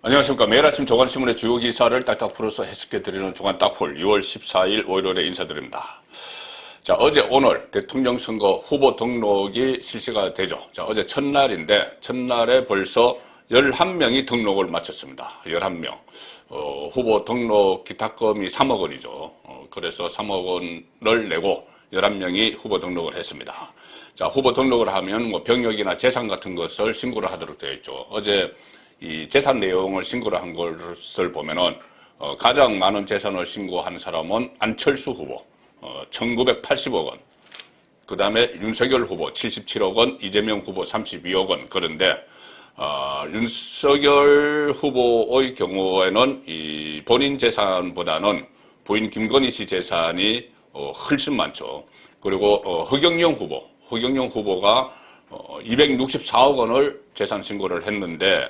안녕하십니까. 매일 아침 조간신문의 주요 기사를 딱딱 풀어서 해석해드리는 조간 딱풀 6월 14일 월요일에 인사드립니다. 자, 어제 오늘 대통령 선거 후보 등록이 실시가 되죠. 자, 어제 첫날인데 첫날에 벌써 11명이 등록을 마쳤습니다. 11명. 후보 등록 기탁금이 3억 원이죠. 그래서 3억 원을 내고 11명이 후보 등록을 했습니다. 자, 후보 등록을 하면 뭐 병역이나 재산 같은 것을 신고를 하도록 되어 있죠. 어제 이 재산 내용을 신고를 한 것을 보면은 가장 많은 재산을 신고한 사람은 안철수 후보 1980억 원, 그 다음에 윤석열 후보 77억 원, 이재명 후보 32억 원. 그런데 윤석열 후보의 경우에는 이 본인 재산보다는 부인 김건희 씨 재산이 훨씬 많죠. 그리고 허경영 후보가 264억 원을 재산 신고를 했는데,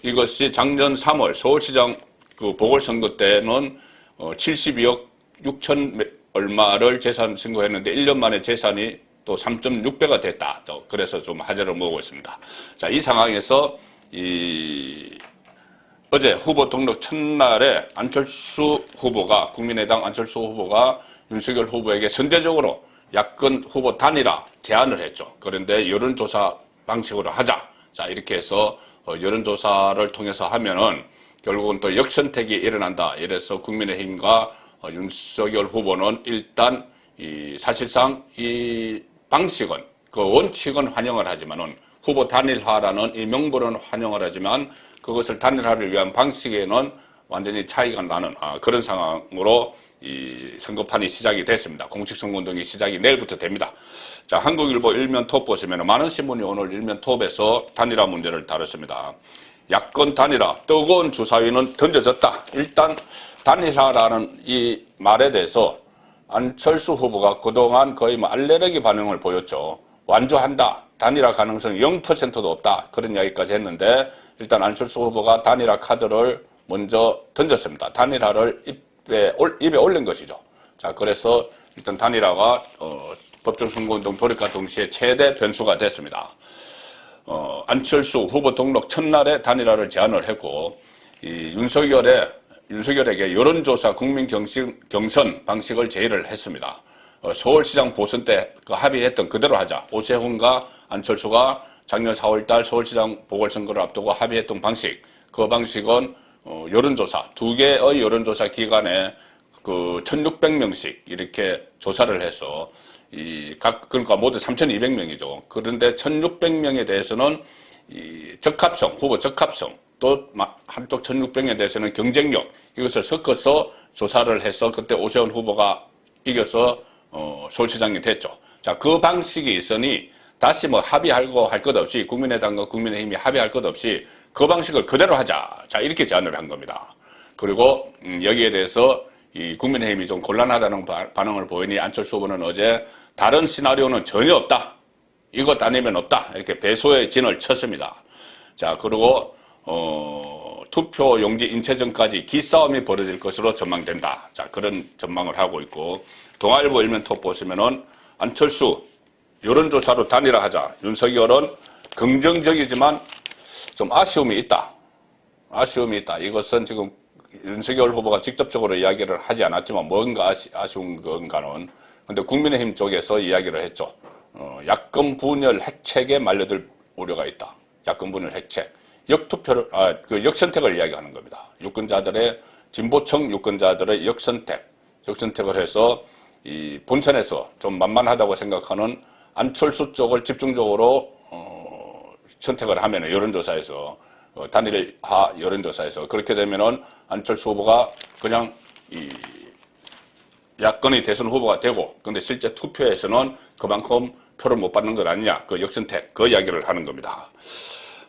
이것이 작년 3월 서울시장 그 보궐선거 때는 72억 6천 얼마를 재산 신고했는데 1년 만에 재산이 또 3.6배가 됐다. 그래서 좀 화제를 모으고 있습니다. 자, 이 상황에서 어제 후보 등록 첫날에 국민의당 안철수 후보가 윤석열 후보에게 선제적으로 야권 후보 단일화 제안을 했죠. 그런데 여론조사 방식으로 하자. 자, 이렇게 해서 여론조사를 통해서 하면은 결국은 또 역선택이 일어난다. 이래서 국민의힘과 윤석열 후보는 일단 사실상 이 방식은 그 원칙은 환영을 하지만은 후보 단일화라는 이 명분은 환영을 하지만 그것을 단일화를 위한 방식에는 완전히 차이가 나는 그런 상황으로 이 선거판이 시작이 됐습니다. 공식 선거운동이 시작이 내일부터 됩니다. 자, 한국일보 일면톱 보시면 많은 신문이 오늘 일면톱에서 단일화 문제를 다뤘습니다. 야권 단일화, 뜨거운 주사위는 던져졌다. 일단 단일화라는 이 말에 대해서 안철수 후보가 그동안 거의 알레르기 반응을 보였죠. 완주한다. 단일화 가능성 0%도 없다. 그런 이야기까지 했는데 일단 안철수 후보가 단일화 카드를 먼저 던졌습니다. 단일화를 입에 올린 것이죠. 자, 그래서 일단 단일화가 법정선거운동 돌입과 동시에 최대 변수가 됐습니다. 안철수 후보 등록 첫날에 단일화를 제안을 했고, 윤석열에게 여론조사 국민 경선 방식을 제의를 했습니다. 서울시장 보선 때 그 합의했던 그대로 하자. 오세훈과 안철수가 작년 4월달 서울시장 보궐선거를 앞두고 합의했던 방식, 그 방식은 여론조사, 두 개의 여론조사 기간에 그 1,600명씩 이렇게 조사를 해서 그러니까 모두 3,200명이죠. 그런데 1,600명에 대해서는 후보 적합성, 또 한쪽 1,600명에 대해서는 경쟁력, 이것을 섞어서 조사를 해서 그때 오세훈 후보가 이겨서 서울시장이 됐죠. 자, 그 방식이 있으니 다시 합의하고 할 것 없이 국민의당과 국민의힘이 합의할 것 없이 그 방식을 그대로 하자. 자, 이렇게 제안을 한 겁니다. 그리고 여기에 대해서 이 국민의힘이 좀 곤란하다는 반응을 보이니 안철수 후보는 어제 다른 시나리오는 전혀 없다. 이것 아니면 없다. 이렇게 배소의 진을 쳤습니다. 자, 그리고 투표 용지 인쇄 전까지 기싸움이 벌어질 것으로 전망된다. 자, 그런 전망을 하고 있고, 동아일보 일면톱 보시면은 안철수 여론조사로 단일화하자. 윤석열은 긍정적이지만 좀 아쉬움이 있다. 이것은 지금 윤석열 후보가 직접적으로 이야기를 하지 않았지만 뭔가 아쉬운 건가는. 근데 국민의힘 쪽에서 이야기를 했죠. 야권 분열 핵책에 말려들 우려가 있다. 야권 분열 핵책. 역선택을 이야기하는 겁니다. 진보층 유권자들의 역선택을 해서 이 본선에서 좀 만만하다고 생각하는 안철수 쪽을 집중적으로 선택을 하면 여론조사에서 단일화 여론조사에서 그렇게 되면은 안철수 후보가 그냥 야권의 대선 후보가 되고, 근데 실제 투표에서는 그만큼 표를 못 받는 것 아니냐, 그 역선택, 그 이야기를 하는 겁니다.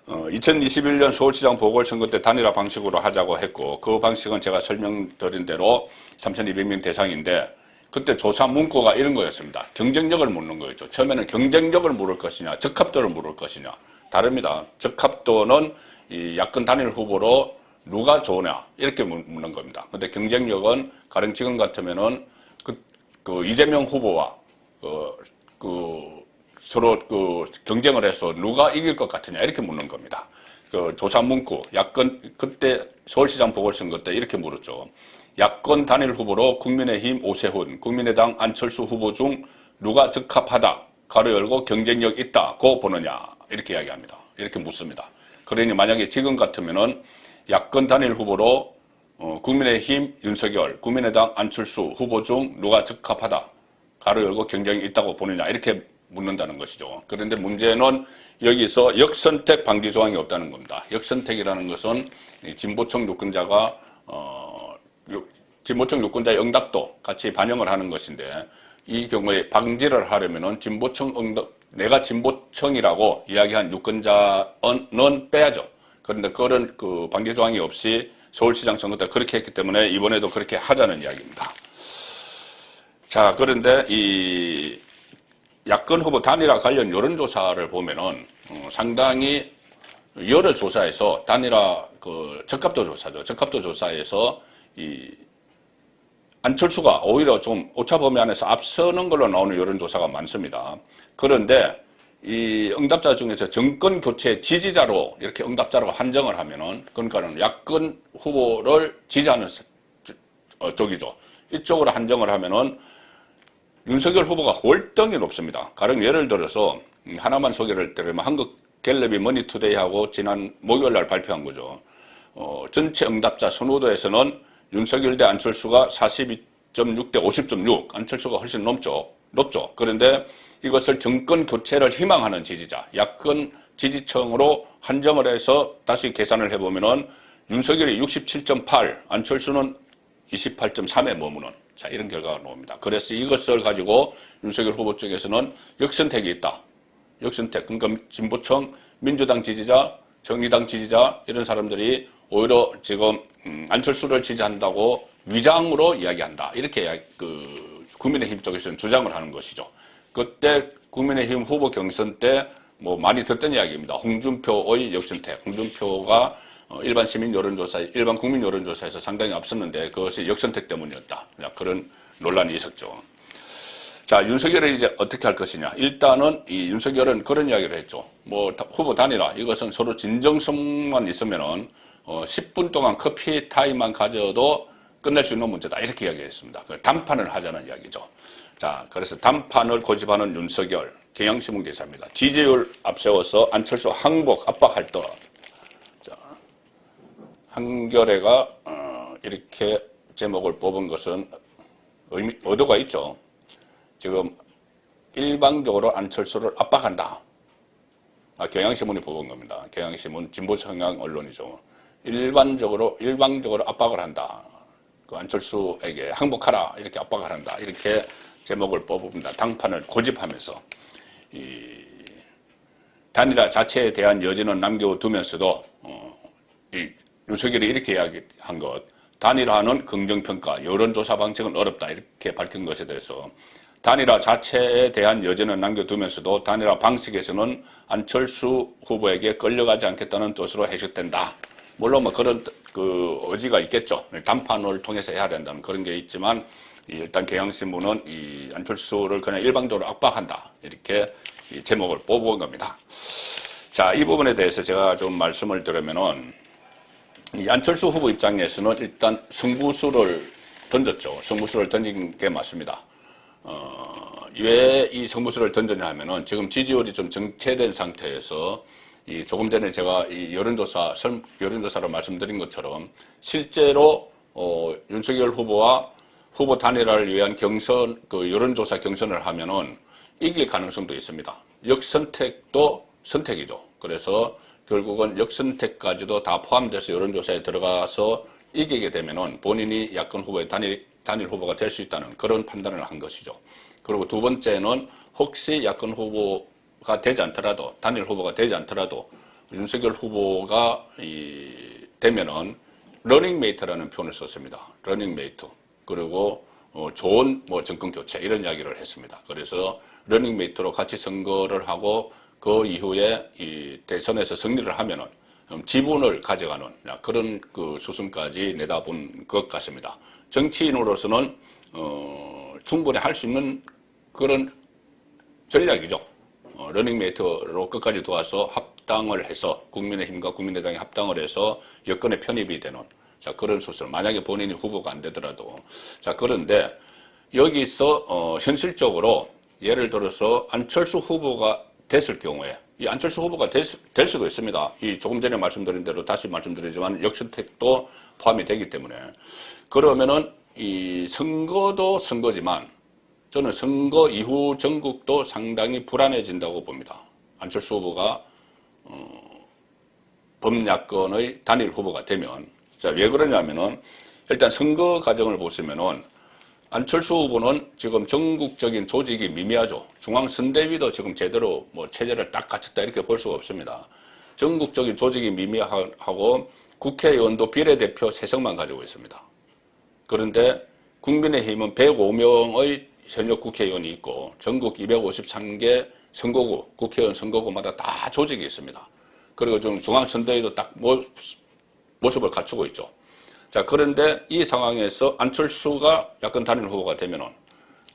2021년 서울시장 보궐선거 때 단일화 방식으로 하자고 했고, 그 방식은 제가 설명드린 대로 3,200명 대상인데, 그때 조사 문구가 이런 거였습니다. 경쟁력을 묻는 거였죠. 처음에는 경쟁력을 물을 것이냐, 적합도를 물을 것이냐. 다릅니다. 적합도는 이 야권 단일 후보로 누가 좋으냐, 이렇게 묻는 겁니다. 근데 경쟁력은 가령 지금 같으면은 그 이재명 후보와 서로 경쟁을 해서 누가 이길 것 같으냐, 이렇게 묻는 겁니다. 그 조사 문구, 야권, 그때 서울시장 보궐선거 때 이렇게 물었죠. 야권 단일 후보로 국민의힘 오세훈, 국민의당 안철수 후보 중 누가 적합하다, 가로 열고 경쟁력 있다고 보느냐, 이렇게 이야기합니다. 이렇게 묻습니다. 그러니 만약에 지금 같으면은 야권 단일 후보로 국민의힘 윤석열, 국민의당 안철수 후보 중 누가 적합하다, 가로 열고 경쟁이 있다고 보느냐, 이렇게 묻는다는 것이죠. 그런데 문제는 여기서 역선택 방지 조항이 없다는 겁니다. 역선택이라는 것은 진보층 유권자가 진보층 유권자의 응답도 같이 반영을 하는 것인데, 이 경우에 방지를 하려면은 진보층 내가 진보층이라고 이야기한 유권자는 빼야죠. 그런데 그런 그 방지 조항이 없이 서울시장 선거 때 그렇게 했기 때문에 이번에도 그렇게 하자는 이야기입니다. 자, 그런데 이 야권 후보 단일화 관련 여론조사를 보면은 상당히 여러 조사에서 단일화 그 적합도 조사죠. 적합도 조사에서 이 안철수가 오히려 좀 오차 범위 안에서 앞서는 걸로 나오는 여론조사가 많습니다. 그런데 이 응답자 중에서 정권 교체 지지자로 이렇게 응답자로 한정을 하면은, 그러니까는 야권 후보를 지지하는 쪽이죠. 이쪽으로 한정을 하면은 윤석열 후보가 월등히 높습니다. 가령 예를 들어서 하나만 소개를 드리면 한국갤럽이 머니투데이하고 지난 목요일 날 발표한 거죠. 전체 응답자 선호도에서는 윤석열 대 안철수가 42.6 대 50.6, 안철수가 훨씬 높죠. 그런데 이것을 정권 교체를 희망하는 지지자, 야권 지지층으로 한정을 해서 다시 계산을 해보면은 윤석열이 67.8, 안철수는 28.3에 머무는, 자, 이런 결과가 나옵니다. 그래서 이것을 가지고 윤석열 후보 쪽에서는 역선택이 있다. 역선택. 그러니까 진보층, 민주당 지지자, 정의당 지지자, 이런 사람들이 오히려 지금 안철수를 지지한다고 위장으로 이야기한다. 이렇게 국민의힘 쪽에서는 주장을 하는 것이죠. 그때 국민의힘 후보 경선 때 뭐 많이 듣던 이야기입니다. 홍준표의 역선택. 홍준표가 일반 시민 여론조사, 일반 국민 여론조사에서 상당히 앞섰는데 그것이 역선택 때문이었다. 그런 논란이 있었죠. 자, 윤석열은 이제 어떻게 할 것이냐. 일단은 이 윤석열은 그런 이야기를 했죠. 뭐 후보 단일화, 이것은 서로 진정성만 있으면은 10분 동안 커피 타임만 가져도 끝낼 수 있는 문제다. 이렇게 이야기했습니다. 단판을 하자는 이야기죠. 자, 그래서 단판을 고집하는 윤석열, 경향신문 기사입니다. 지지율 앞세워서 안철수 항복 압박할 것. 자, 한겨레가 이렇게 제목을 뽑은 것은 의도가 있죠. 지금 일방적으로 안철수를 압박한다. 경향신문이 뽑은 겁니다. 경향신문 진보 성향 언론이죠. 일방적으로 압박을 한다. 그 안철수에게 항복하라, 이렇게 압박을 한다. 이렇게 제목을 뽑습니다. 당판을 고집하면서 이 단일화 자체에 대한 여지는 남겨두면서도 이 윤석열이 이렇게 이야기한 것, 단일화는 긍정평가, 여론조사 방식은 어렵다, 이렇게 밝힌 것에 대해서 단일화 자체에 대한 여지는 남겨두면서도 단일화 방식에서는 안철수 후보에게 끌려가지 않겠다는 뜻으로 해석된다. 물론 뭐 그런 그 의지가 있겠죠. 단판을 통해서 해야 된다는 그런 게 있지만, 일단 경향신문은 이 안철수를 그냥 일방적으로 압박한다, 이렇게 이 제목을 뽑은 겁니다. 자, 이 부분에 대해서 제가 좀 말씀을 드리면은, 이 안철수 후보 입장에서는 일단 승부수를 던졌죠. 승부수를 던진 게 맞습니다. 왜 이 승부수를 던졌냐 하면은, 지금 지지율이 좀 정체된 상태에서 이 조금 전에 제가 이 여론조사로 말씀드린 것처럼 실제로 윤석열 후보와 후보 단일화를 위한 여론조사 경선을 하면은 이길 가능성도 있습니다. 역선택도 선택이죠. 그래서 결국은 역선택까지도 다 포함돼서 여론조사에 들어가서 이기게 되면은 본인이 야권 후보의 단일 후보가 될 수 있다는 그런 판단을 한 것이죠. 그리고 두 번째는 혹시 야권 후보가 되지 않더라도, 단일 후보가 되지 않더라도 윤석열 후보가 되면은 러닝메이트라는 표현을 썼습니다. 러닝메이트. 그리고 좋은 정권 교체, 이런 이야기를 했습니다. 그래서 러닝메이트로 같이 선거를 하고 그 이후에 이 대선에서 승리를 하면은 지분을 가져가는 그런 그 수순까지 내다본 것 같습니다. 정치인으로서는 충분히 할 수 있는 그런 전략이죠. 러닝메이트로 끝까지 도와서 합당을 해서 국민의힘과 국민의당이 합당을 해서 여권에 편입이 되는 자 그런 수술. 만약에 본인이 후보가 안 되더라도 자 그런데 여기서 현실적으로 예를 들어서 안철수 후보가 됐을 경우에 이 안철수 후보가 될 수도 있습니다. 이 조금 전에 말씀드린 대로 다시 말씀드리지만 역선택도 포함이 되기 때문에 그러면은 이 선거도 선거지만 저는 선거 이후 전국도 상당히 불안해진다고 봅니다. 안철수 후보가 범야권의 단일 후보가 되면 자 왜 그러냐면은 일단 선거 과정을 보시면은 안철수 후보는 지금 전국적인 조직이 미미하죠. 중앙선대위도 지금 제대로 뭐 체제를 딱 갖췄다 이렇게 볼 수가 없습니다. 전국적인 조직이 미미하고 국회의원도 비례대표 3석만 가지고 있습니다. 그런데 국민의힘은 105명의 현역 국회의원이 있고 전국 253개 선거구, 국회의원 선거구마다 다 조직이 있습니다. 그리고 좀 중앙선대위도 딱 모습을 갖추고 있죠. 자, 그런데 이 상황에서 안철수가 야권 단일 후보가 되면은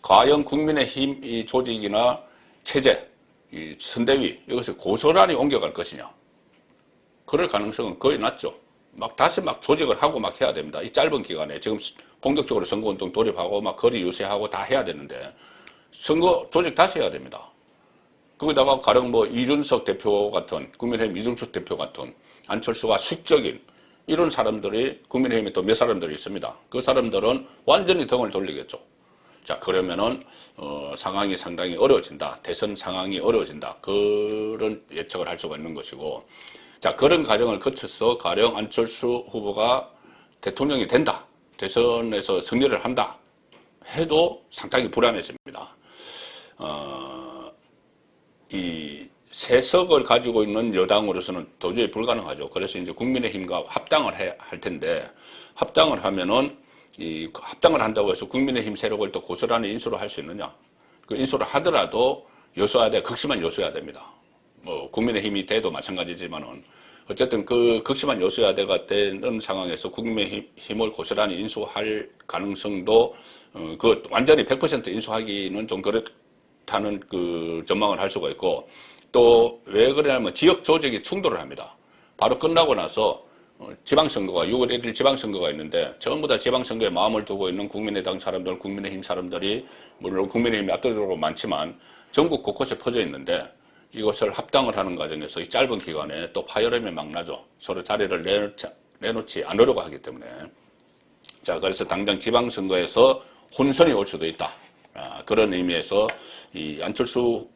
과연 국민의힘 이 조직이나 체제, 이 선대위 이것을 고스란히 옮겨갈 것이냐? 그럴 가능성은 거의 낮죠. 다시 조직을 하고 해야 됩니다. 이 짧은 기간에 지금 본격적으로 선거운동 돌입하고 거리 유세하고 다 해야 되는데 선거 조직 다시 해야 됩니다. 거기다가 가령 이준석 대표 같은 국민의힘 이준석 대표 같은 안철수가 숙적인 이런 사람들이 국민의힘에 또 몇 사람들이 있습니다. 그 사람들은 완전히 등을 돌리겠죠. 자, 그러면은 상황이 상당히 어려워진다. 대선 상황이 어려워진다. 그런 예측을 할 수가 있는 것이고, 자, 그런 과정을 거쳐서 가령 안철수 후보가 대통령이 된다. 대선에서 승리를 한다. 해도 상당히 불안해집니다. 이 세석을 가지고 있는 여당으로서는 도저히 불가능하죠. 그래서 이제 국민의힘과 합당을 할 텐데, 합당을 하면은, 합당을 한다고 해서 국민의힘 세력을 또 고스란히 인수를 할 수 있느냐? 그 인수를 하더라도 여소야대, 극심한 여소야 됩니다. 국민의힘이 돼도 마찬가지지만은, 어쨌든 그 극심한 여소야대가 되는 상황에서 국민의힘을 고스란히 인수할 가능성도, 완전히 100% 인수하기는 좀 그렇다는 그 전망을 할 수가 있고, 또 왜 그러냐면 지역 조직이 충돌을 합니다. 바로 끝나고 나서 지방선거가 6월 1일 지방선거가 있는데 전부 다 지방선거에 마음을 두고 있는 국민의당 사람들, 국민의힘 사람들이 물론 국민의힘이 압도적으로 많지만 전국 곳곳에 퍼져 있는데 이것을 합당을 하는 과정에서 이 짧은 기간에 또 파열음이 막 나죠. 서로 자리를 내놓지 않으려고 하기 때문에. 자, 그래서 당장 지방선거에서 혼선이 올 수도 있다. 그런 의미에서 이 안철수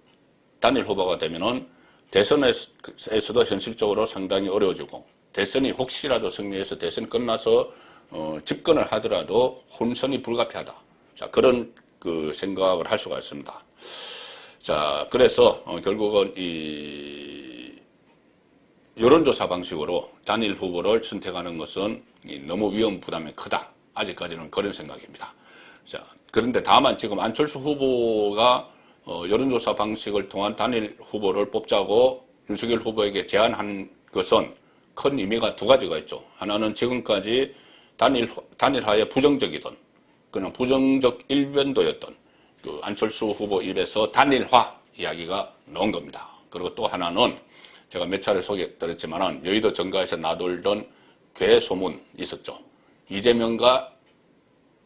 단일 후보가 되면은 대선에서도 현실적으로 상당히 어려워지고 대선이 혹시라도 승리해서 대선 끝나서 집권을 하더라도 혼선이 불가피하다. 자, 그런 그 생각을 할 수가 있습니다. 자, 그래서 결국은 이 여론조사 방식으로 단일 후보를 선택하는 것은 너무 위험 부담이 크다. 아직까지는 그런 생각입니다. 자, 그런데 다만 지금 안철수 후보가 여론조사 방식을 통한 단일 후보를 뽑자고 윤석열 후보에게 제안한 것은 큰 의미가 두 가지가 있죠. 하나는 지금까지 단일화에 부정적이던 그냥 부정적 일변도였던 그 안철수 후보 입에서 단일화 이야기가 나온 겁니다. 그리고 또 하나는 제가 몇 차례 소개드렸지만은 여의도 정가에서 나돌던 괴소문 있었죠. 이재명과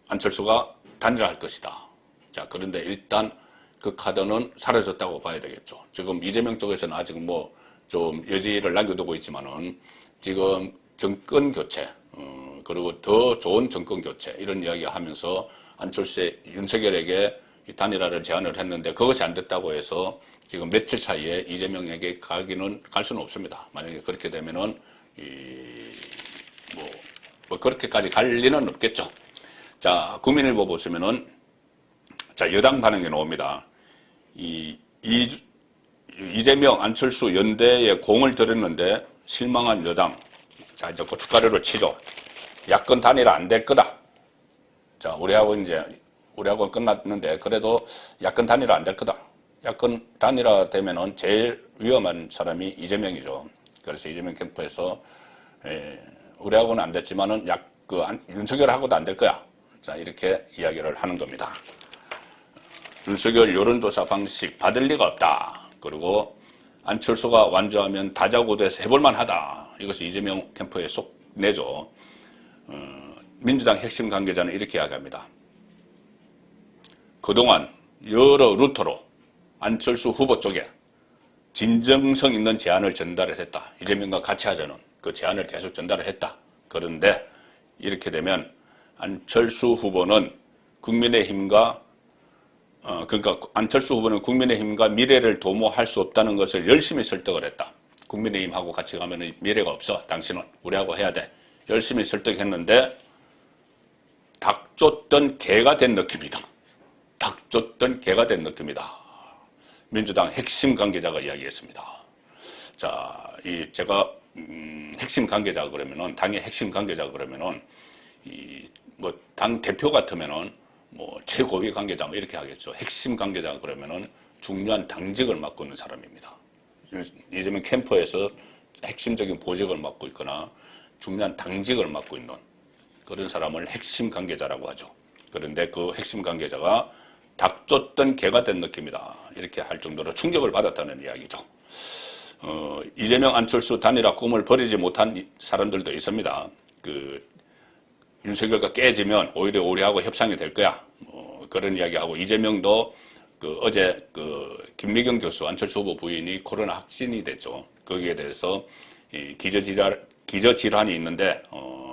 안철수가 단일화할 것이다. 자, 그런데 일단 그 카드는 사라졌다고 봐야 되겠죠. 지금 이재명 쪽에서는 아직 좀 여지를 남겨두고 있지만은 지금 정권 교체, 그리고 더 좋은 정권 교체 이런 이야기 하면서 안철수의 윤석열에게 단일화를 제안을 했는데 그것이 안 됐다고 해서 지금 며칠 사이에 이재명에게 갈 수는 없습니다. 만약에 그렇게 되면은 그렇게까지 갈 리는 없겠죠. 자, 국민일보 보시면은 자, 여당 반응이 나옵니다. 이재명, 안철수 연대에 공을 들였는데 실망한 여당. 자, 이제 고춧가루를 치죠. 야권 단일화 안 될 거다. 자, 우리하고 끝났는데 그래도 야권 단일화 안 될 거다. 야권 단일화 되면은 제일 위험한 사람이 이재명이죠. 그래서 이재명 캠프에서 우리하고는 안 됐지만은 윤석열하고도 안 될 거야. 자, 이렇게 이야기를 하는 겁니다. 윤석열 여론조사 방식 받을 리가 없다. 그리고 안철수가 완주하면 다자고도에서 해볼만 하다. 이것이 이재명 캠프의 속내죠. 민주당 핵심 관계자는 이렇게 이야기합니다. 그동안 여러 루트로 안철수 후보 쪽에 진정성 있는 제안을 전달을 했다. 이재명과 같이 하자는 그 제안을 계속 전달을 했다. 그런데 이렇게 되면 안철수 후보는 국민의힘과 그러니까 안철수 후보는 국민의힘과 미래를 도모할 수 없다는 것을 열심히 설득을 했다. 국민의힘하고 같이 가면 미래가 없어. 당신은 우리하고 해야 돼. 열심히 설득했는데 닭 쫓던 개가 된 느낌이다. 닭 쫓던 개가 된 느낌이다. 민주당 핵심 관계자가 이야기했습니다. 자, 제가 핵심 관계자 그러면은 당의 핵심 관계자 그러면은 뭐 당 대표 같으면은 뭐 최고위 관계자 뭐 이렇게 하겠죠. 핵심 관계자 그러면은 중요한 당직을 맡고 있는 사람입니다. 이재명 캠프에서 핵심적인 보직을 맡고 있거나 중요한 당직을 맡고 있는 그런 사람을 핵심 관계자라고 하죠. 그런데 그 핵심 관계자가 닭 쫓던 개가 된 느낌이다. 이렇게 할 정도로 충격을 받았다는 이야기죠. 이재명 안철수 단일화 꿈을 버리지 못한 사람들도 있습니다. 윤석열과 깨지면 오히려 우리하고 협상이 될 거야. 그런 이야기하고 이재명도 어제 김미경 교수 안철수 후보 부인이 코로나 확진이 됐죠. 거기에 대해서 기저질환이 있는데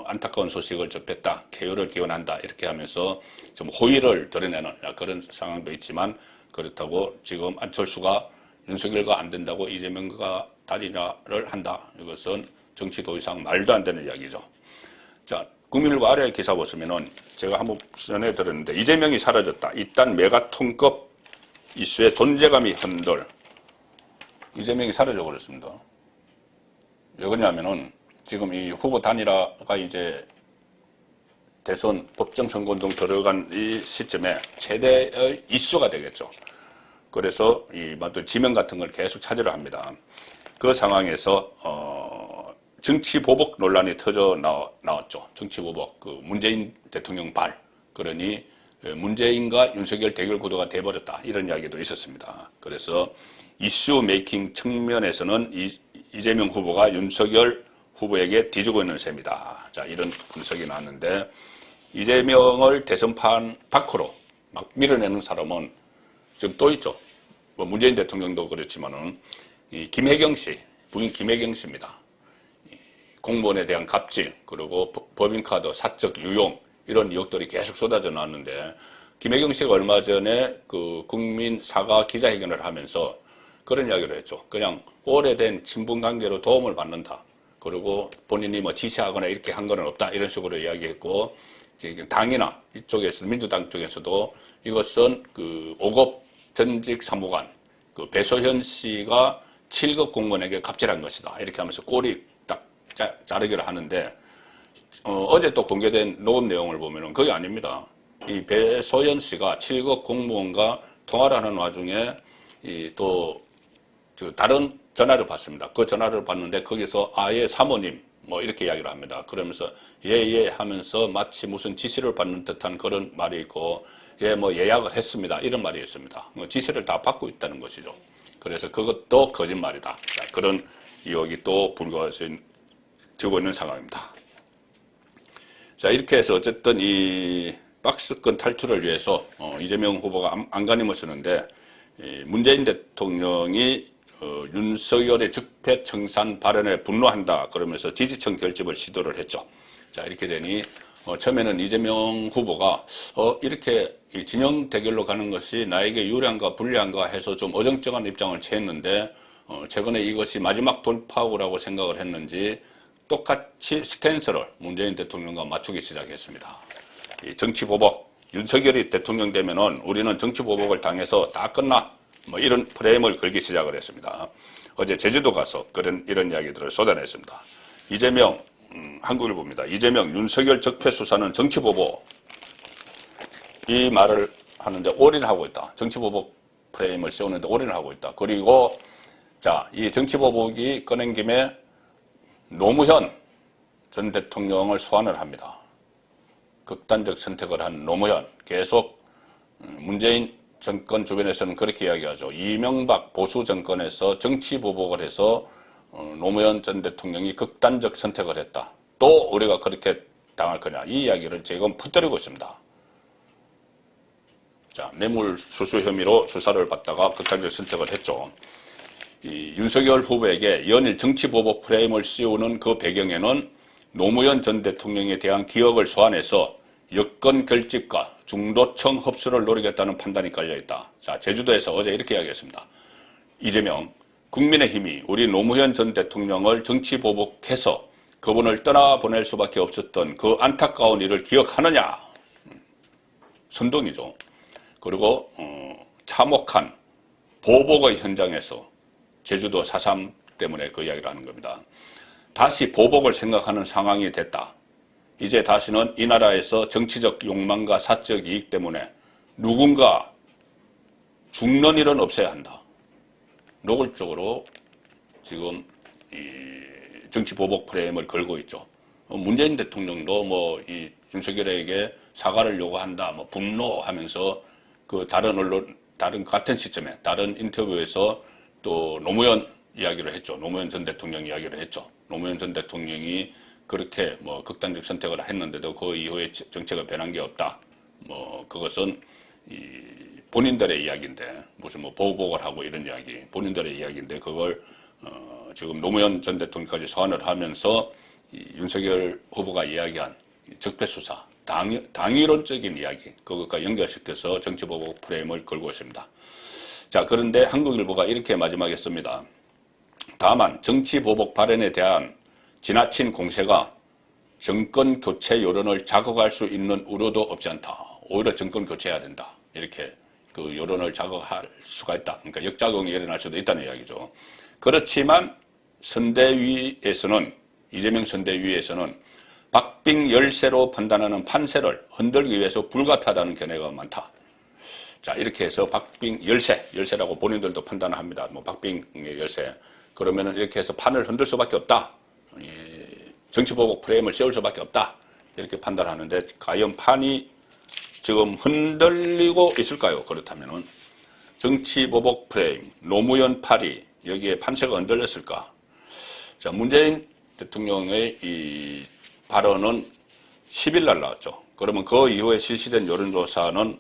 안타까운 소식을 접했다. 쾌유를 기원한다. 이렇게 하면서 좀 호의를 드러내는 그런 상황도 있지만 그렇다고 지금 안철수가 윤석열과 안 된다고 이재명과 단일화를 한다. 이것은 정치 도의상 말도 안 되는 이야기죠. 자, 국민일보 아래 기사 보시면은 제가 한번 전에 들었는데 이재명이 사라졌다. 이딴 메가톤급 이슈의 존재감이 흔들. 이재명이 사라져 버렸습니다. 왜 그러냐면은 지금 이 후보 단일화가 이제 대선 법정 선거 등 들어간 이 시점에 최대의 이슈가 되겠죠. 그래서 지명 같은 걸 계속 찾으려 합니다. 그 상황에서 정치 보복 논란이 터져 나왔죠. 정치 보복, 문재인 대통령 발. 그러니 문재인과 윤석열 대결 구도가 돼버렸다. 이런 이야기도 있었습니다. 그래서 이슈 메이킹 측면에서는 이재명 후보가 윤석열 후보에게 뒤지고 있는 셈이다. 자, 이런 분석이 나왔는데 이재명을 대선판 밖으로 막 밀어내는 사람은 지금 또 있죠. 뭐 문재인 대통령도 그렇지만은 김혜경 씨, 부인 김혜경 씨입니다. 공무원에 대한 갑질, 그리고 법인카드 사적 유용 이런 의혹들이 계속 쏟아져 나왔는데 김혜경 씨가 얼마 전에 국민 사과 기자회견을 하면서 그런 이야기를 했죠. 그냥 오래된 친분 관계로 도움을 받는다. 그리고 본인이 뭐 지시하거나 이렇게 한 건 없다. 이런 식으로 이야기했고 지금 당이나 이쪽에서 민주당 쪽에서도 이것은 5급 전직 사무관 배소현 씨가 7급 공무원에게 갑질한 것이다. 이렇게 하면서 꼬리 딱 자르기를 하는데 어제 또 공개된 녹음 내용을 보면은 그게 아닙니다. 이 배소현 씨가 7급 공무원과 통화를 하는 와중에 또 다른 전화를 받습니다. 그 전화를 받는데 거기서 아예 사모님 뭐 이렇게 이야기를 합니다. 그러면서 예예 하면서 마치 무슨 지시를 받는 듯한 그런 말이 있고 예 뭐 예약을 했습니다. 이런 말이 있습니다. 지시를 다 받고 있다는 것이죠. 그래서 그것도 거짓말이다. 자, 그런 의혹이 또 불거지고 있는 상황입니다. 자, 이렇게 해서 어쨌든 이 박스권 탈출을 위해서 이재명 후보가 안간힘을 쓰는데 문재인 대통령이 윤석열의 적폐청산 발언에 분노한다 그러면서 지지층 결집을 시도를 했죠. 자, 이렇게 되니 처음에는 이재명 후보가 이렇게 진영 대결로 가는 것이 나에게 유리한가 불리한가 해서 좀 어정쩡한 입장을 취했는데 최근에 이것이 마지막 돌파구라고 생각을 했는지 똑같이 스탠스를 문재인 대통령과 맞추기 시작했습니다. 이 정치 보복, 윤석열이 대통령 되면은 우리는 정치 보복을 당해서 다 끝나. 뭐 이런 프레임을 걸기 시작을 했습니다. 어제 제주도 가서 이런 이야기들을 쏟아냈습니다. 이재명, 한국일보입니다. 이재명, 윤석열 적폐 수사는 정치 보복. 이 말을 하는데 올인하고 있다. 정치 보복 프레임을 세우는데 올인을 하고 있다. 그리고 자, 이 정치 보복이 꺼낸 김에 노무현 전 대통령을 소환을 합니다. 극단적 선택을 한 노무현, 계속 문재인 정권 주변에서는 그렇게 이야기하죠. 이명박 보수 정권에서 정치 보복을 해서 노무현 전 대통령이 극단적 선택을 했다. 또 우리가 그렇게 당할 거냐. 이 이야기를 지금 퍼뜨리고 있습니다. 자, 뇌물수수 혐의로 수사를 받다가 극단적 선택을 했죠. 이 윤석열 후보에게 연일 정치보복 프레임을 씌우는 그 배경에는 노무현 전 대통령에 대한 기억을 소환해서 여권 결집과 중도층 흡수를 노리겠다는 판단이 깔려있다. 자, 제주도에서 어제 이렇게 이야기했습니다. 이재명, 국민의힘이 우리 노무현 전 대통령을 정치보복해서 그분을 떠나보낼 수밖에 없었던 그 안타까운 일을 기억하느냐. 선동이죠. 그리고 참혹한 보복의 현장에서 제주도 4.3 때문에 그 이야기를 하는 겁니다. 다시 보복을 생각하는 상황이 됐다. 이제 다시는 이 나라에서 정치적 욕망과 사적 이익 때문에 누군가 죽는 일은 없어야 한다. 노골적으로 지금 이 정치 보복 프레임을 걸고 있죠. 문재인 대통령도 이 윤석열에게 사과를 요구한다, 분노하면서 그 다른 언론, 같은 시점에 다른 인터뷰에서 또 노무현 이야기를 했죠. 노무현 전 대통령 이야기를 했죠. 노무현 전 대통령이 그렇게 극단적 선택을 했는데도 그 이후에 정책을 변한 게 없다. 그것은 본인들의 이야기인데 무슨 보복을 하고 이런 이야기, 본인들의 이야기인데 그걸 지금 노무현 전 대통령까지 소환을 하면서 윤석열 후보가 이야기한 적폐수사, 당위론적인 이야기, 그것과 연결시켜서 정치보복 프레임을 걸고 있습니다. 자, 그런데 한국일보가 이렇게 마지막에 씁니다. 다만 정치보복 발언에 대한 지나친 공세가 정권 교체 여론을 자극할 수 있는 우려도 없지 않다. 오히려 정권 교체해야 된다. 이렇게 그 여론을 자극할 수가 있다. 그러니까 역작용이 일어날 수도 있다는 이야기죠. 그렇지만 선대위에서는, 이재명 선대위에서는 박빙 열세로 판단하는 판세를 흔들기 위해서 불가피하다는 견해가 많다. 자, 이렇게 해서 박빙 열세라고 본인들도 판단을 합니다. 박빙의 열세. 그러면은 이렇게 해서 판을 흔들 수밖에 없다. 정치보복 프레임을 세울 수밖에 없다. 이렇게 판단하는데 과연 판이 지금 흔들리고 있을까요? 그렇다면은 정치보복 프레임, 노무현 파리 여기에 판세가 흔들렸을까? 자, 문재인 대통령의 이 발언은 10일 날 나왔죠. 그러면 그 이후에 실시된 여론조사는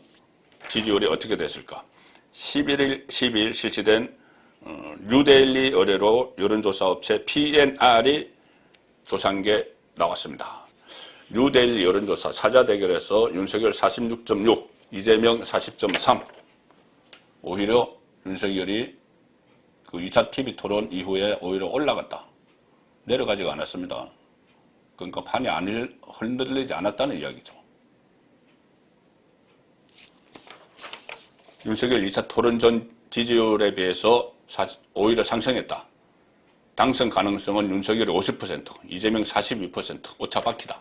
지지율이 어떻게 됐을까? 10일 실시된 뉴데일리 의뢰로 여론조사 업체 PNR이 조사한 게 나왔습니다. 뉴데일리 여론조사 사자 대결에서 윤석열 46.6, 이재명 40.3. 오히려 윤석열이 그 2차 TV 토론 이후에 오히려 올라갔다. 내려가지가 않았습니다. 그러니까 판이 흔들리지 않았다는 이야기죠. 윤석열 2차 토론 전 지지율에 비해서 오히려 상승했다. 당선 가능성은 윤석열이 50%, 이재명 42%, 오차바퀴다.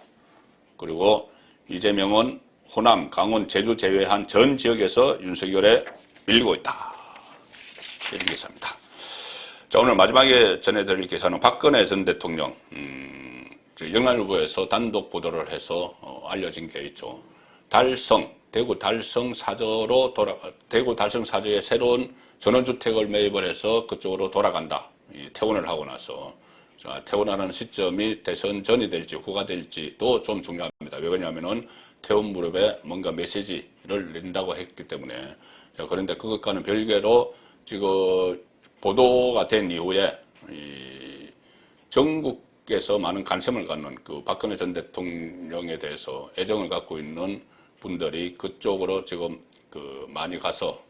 그리고 이재명은 호남, 강원, 제주 제외한 전 지역에서 윤석열에 밀리고 있다. 이런 기사입니다. 자, 오늘 마지막에 전해드릴 기사는 박근혜 전 대통령, 영란일보에서 단독 보도를 해서 알려진 게 있죠. 대구 달성 사저로 대구 달성 사저에 새로운 전원주택을 매입을 해서 그쪽으로 돌아간다. 퇴원을 하고 나서. 자, 퇴원하는 시점이 대선 전이 될지 후가 될지도 좀 중요합니다. 왜 그러냐면은 퇴원 무렵에 뭔가 메시지를 낸다고 했기 때문에. 자, 그런데 그것과는 별개로 지금 보도가 된 이후에 전국에서 많은 관심을 갖는 그 박근혜 전 대통령에 대해서 애정을 갖고 있는 분들이 그쪽으로 지금 많이 가서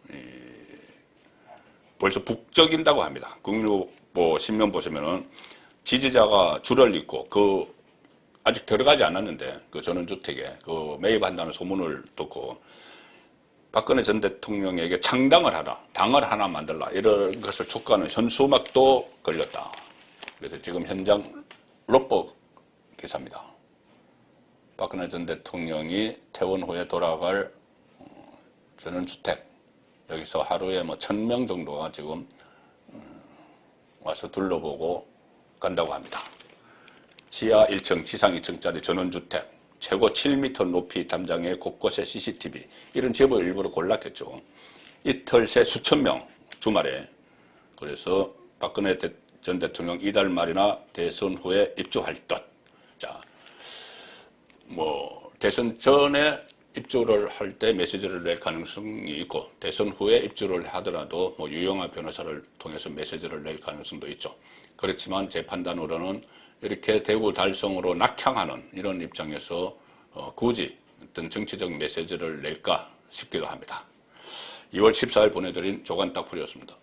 벌써 북적인다고 합니다. 국민일보 신문 보시면은 지지자가 줄을 잇고 아직 들어가지 않았는데 그 전원주택에 매입한다는 소문을 듣고 박근혜 전 대통령에게 창당을 하라, 당을 하나 만들라 이런 것을 촉구하는 현수막도 걸렸다. 그래서 지금 현장 로또 기사입니다. 박근혜 전 대통령이 퇴원 후에 돌아갈 전원주택 여기서 하루에 1,000명 정도가 지금 와서 둘러보고 간다고 합니다. 지하 1층, 지상 2층짜리 전원주택, 최고 7m 높이 담장에 곳곳에 CCTV 이런 집을 일부러 골랐겠죠. 이틀 새 수천 명 주말에 그래서 박근혜 전 대통령 이달 말이나 대선 후에 입주할 듯. 자, 뭐 대선 전에 입주를 할 때 메시지를 낼 가능성이 있고 대선 후에 입주를 하더라도 뭐 유영하 변호사를 통해서 메시지를 낼 가능성도 있죠. 그렇지만 제 판단으로는 이렇게 대구 달성으로 낙향하는 이런 입장에서 굳이 어떤 정치적 메시지를 낼까 싶기도 합니다. 2월 14일 보내드린 조간 딱풀이었습니다.